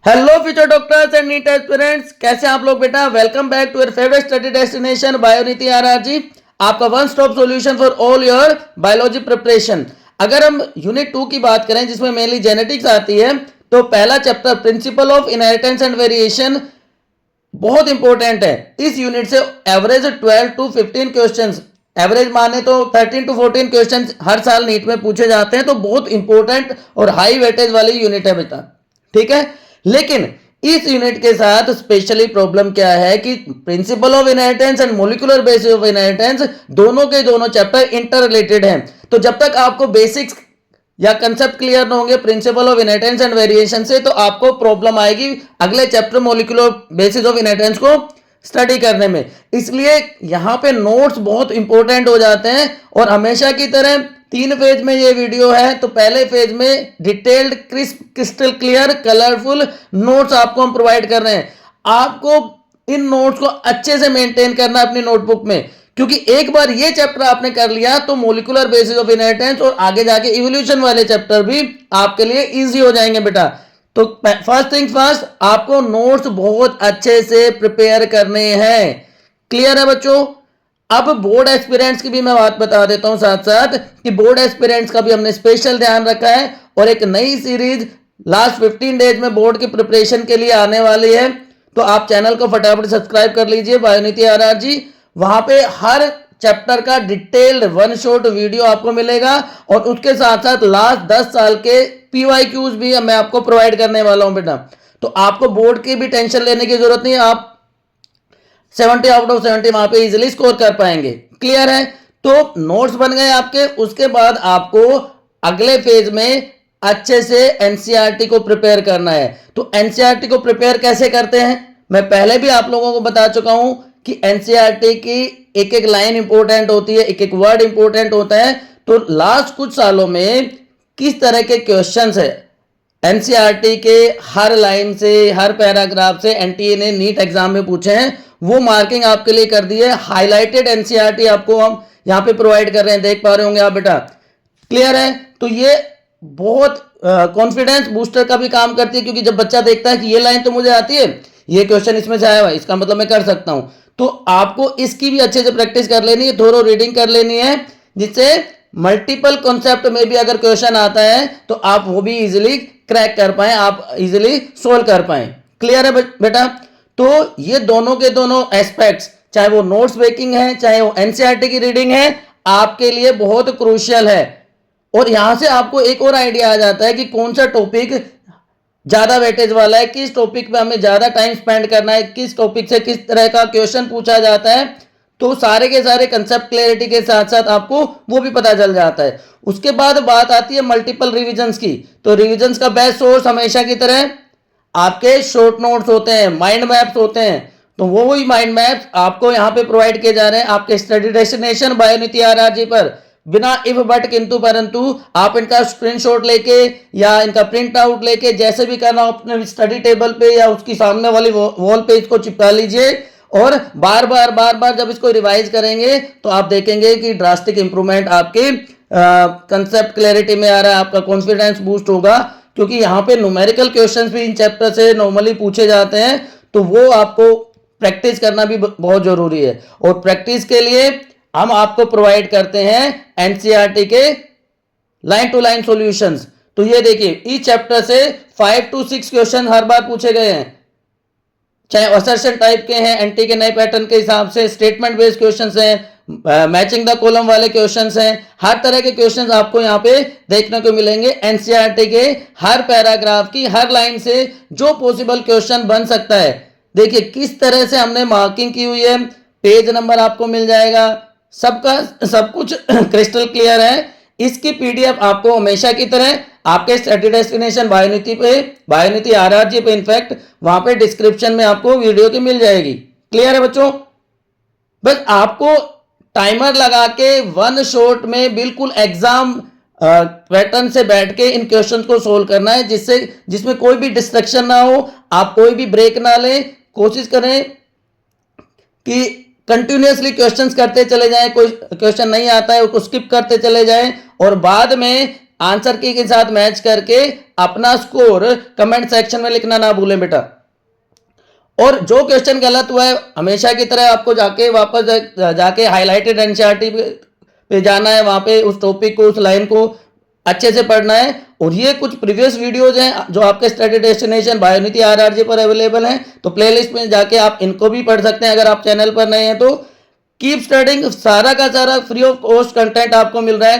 Hello future doctors and NEET aspirants, कैसे आप लोग बेटा। Welcome back to your favourite study destination Bioneeti RRG, आपका one stop solution for all your biology preparation. अगर हम unit 2 की बात करें जिसमें मेनली जेनेटिक्स आती है, तो पहला chapter principle of inheritance and variation बहुत इंपॉर्टेंट है। इस यूनिट से एवरेज 12 टू 15 क्वेश्चंस, एवरेज माने तो 13 टू 14 क्वेश्चंस हर साल नीट में पूछे जाते हैं, तो बहुत इंपॉर्टेंट और हाई वेटेज वाली यूनिट है बेटा, ठीक है। लेकिन इस यूनिट के साथ स्पेशली प्रॉब्लम क्या है कि principle of inheritance and molecular basis of inheritance दोनों के दोनों चैप्टर इंटर रिलेटेड हैं। तो जब तक आपको बेसिक्स या कंसेप्ट क्लियर न होंगे principle of inheritance and variation से, तो आपको प्रॉब्लम आएगी अगले chapter molecular basis of inheritance को स्टडी करने में। इसलिए यहां पे नोट्स बहुत इंपॉर्टेंट हो जाते हैं। और हमेशा की तरह 3 फेज में ये वीडियो है, तो पहले फेज में detailed crystal clear colourful notes आपको हम प्रोवाइड कर रहे हैं। आपको इन नोट्स को अच्छे से मेंटेन करना अपनी नोटबुक में, क्योंकि एक बार ये चैप्टर आपने कर लिया तो मोलिकुलर बेसिस ऑफ इनहेरिटेंस और आगे जाके इवोल्यूशन वाले चैप्टर भी आपके लिए इजी हो जाएंगे बेटा। तो फर्स्ट थिंग फर्स्ट, आपको नोट्स बहुत अच्छे से प्रिपेयर करने हैं। क्लियर है बच्चों। अब बोर्ड एस्पिरेंट्स की भी मैं बात बता देता हूं साथ साथ कि बोर्ड एस्पिरेंट्स का भी हमने स्पेशल ध्यान रखा है और एक नई सीरीज लास्ट 15 डेज में बोर्ड की प्रिपरेशन के लिए आने वाली है। तो आप चैनल को फटाफट सब्सक्राइब कर लीजिए बायोनीति आरआरजी। वहां पे हर चैप्टर का डिटेल्ड वन शॉट वीडियो आपको मिलेगा और उसके साथ साथ लास्ट 10 साल के पीवाईक्यूज भी मैं आपको प्रोवाइड करने वाला हूं बेटा। तो आपको बोर्ड की भी टेंशन लेने की जरूरत नहीं है, आप 70 आउट ऑफ 70 वहां पे इजीली स्कोर कर पाएंगे। क्लियर है। तो नोट्स बन गए आपके। उसके बाद आपको अगले फेज में अच्छे से एनसीईआरटी को प्रिपेयर करना है। तो एनसीईआरटी को प्रिपेयर कैसे करते हैं, मैं पहले भी आप लोगों को बता चुका हूं कि एनसीईआरटी की एक एक लाइन इंपॉर्टेंट होती है, एक एक वर्ड इंपॉर्टेंट होता है। तो लास्ट कुछ सालों में किस तरह के क्वेश्चंस है एनसीईआरटी के हर लाइन से, हर पैराग्राफ से एनटीए ने नीट एग्जाम में पूछे हैं, वो मार्किंग आपके लिए कर दी है। हाईलाइटेड एनसीईआरटी आपको हम यहां पे प्रोवाइड कर रहे हैं, देख पा रहे होंगे आप बेटा। क्लियर है। तो ये बहुत कॉन्फिडेंस बूस्टर का भी काम करती है, क्योंकि जब बच्चा देखता है कि ये लाइन तो मुझे आती है, ये क्वेश्चन इसमें से आया हुआ है, इसका मतलब मैं कर सकता हूं। तो आपको इसकी भी अच्छे से प्रैक्टिस कर लेनी है, थोड़ा रीडिंग कर लेनी है, जिससे मल्टीपल कॉन्सेप्ट में भी अगर क्वेश्चन आता है तो आप वो भी इजीली क्रैक कर पाए, आप इजीली सोल्व कर पाए। क्लियर है बेटा। तो ये दोनों के दोनों एस्पेक्ट्स, चाहे वो नोट्स मेकिंग है चाहे वो एनसीईआरटी की रीडिंग है, आपके लिए बहुत क्रूशियल है। और यहां से आपको एक और आइडिया आ जाता है कि कौन सा टॉपिक ज्यादा वेटेज वाला है, किस टॉपिक पे हमें ज्यादा टाइम स्पेंड करना है, किस टॉपिक से किस तरह का क्वेश्चन पूछा जाता है। तो सारे के सारे कंसेप्ट क्लैरिटी के साथ साथ आपको वो भी पता चल जाता है। उसके बाद बात आती है मल्टीपल रिविजन्स की। तो रिविजन्स का बेस्ट सोर्स हमेशा की तरह आपके शॉर्ट नोट्स होते हैं, माइंड मैप्स होते हैं। तो वो वही माइंड मैप्स आपको यहाँ पे प्रोवाइड किए जा रहे हैं आपके स्टडी डेस्टिनेशन बायोनीति आरआरजी पर। बिना इफ बट किंतु परंतु आप इनका स्क्रीनशॉट लेके या इनका प्रिंट आउट लेके जैसे भी करना अपने स्टडी टेबल पे या उसकी सामने वाली वॉल पे इसको चिपका लीजिए। और बार बार जब इसको रिवाइज करेंगे तो आप देखेंगे कि ड्रास्टिक इंप्रूवमेंट आपके कंसेप्ट क्लैरिटी में आ रहा है, आपका कॉन्फिडेंस बूस्ट होगा। क्योंकि यहाँ पे न्यूमेरिकल क्वेश्चंस भी इन चैप्टर से नॉर्मली पूछे जाते हैं, तो वो आपको प्रैक्टिस करना भी बहुत जरूरी है। और प्रैक्टिस के लिए हम आपको प्रोवाइड करते हैं एनसीईआरटी के लाइन टू लाइन सॉल्यूशंस। तो ये देखिए इस चैप्टर से 5 to 6 क्वेश्चन हर बार पूछे गए हैं, चाहे असर्शन टाइप के हैं, एंटी के नए पैटर्न के हिसाब से, स्टेटमेंट बेस्ड क्वेश्चंस हैं, मैचिंग द कॉलम वाले क्वेश्चंस हैं। हर तरह के क्वेश्चंस आपको यहाँ पे देखने को मिलेंगे। एनसीईआरटी के हर पैराग्राफ की हर लाइन से जो पॉसिबल क्वेश्चन बन सकता है, देखिए किस तरह से हमने मार्किंग की हुई है, पेज नंबर आपको मिल जाएगा, सबका सब कुछ क्रिस्टल क्लियर है। इसकी पीडीएफ आपको हमेशा की तरह आपके स्टडी डेस्टिनेशन बायोनीति पे, बायोनीति आरआरजी पे, इनफैक्ट वहां पे डिस्क्रिप्शन में आपको वीडियो की मिल जाएगी। क्लियर है बच्चों। बस आपको टाइमर लगा के वन शॉट में बिल्कुल एग्जाम पैटर्न से बैठ के इन क्वेश्चंस को सोल्व करना है, जिसमें कोई भी डिस्ट्रक्शन ना हो, आप कोई भी ब्रेक ना लें। कोशिश करें कि कंटिन्यूअसली क्वेश्चंस करते चले जाएं, कोई क्वेश्चन नहीं आता है उसको स्किप करते चले जाएं और बाद में आंसर की के साथ मैच करके अपना स्कोर कमेंट सेक्शन में लिखना ना भूलें बेटा। और जो क्वेश्चन गलत हुआ है हमेशा की तरह आपको जाके वापस जाके हाईलाइटेड एनसीईआरटी पे जाना है, वहां पे उस टॉपिक को, उस लाइन को अच्छे से पढ़ना है। और ये कुछ प्रीवियस वीडियोज हैं जो आपके स्टडी डेस्टिनेशन बायोनिति आरआरजी पर अवेलेबल हैं, तो प्लेलिस्ट में जाके आप इनको भी पढ़ सकते हैं अगर आप चैनल पर नए हैं तो। कीप स्टडिंग, सारा का सारा फ्री ऑफ कॉस्ट कंटेंट आपको मिल रहा है।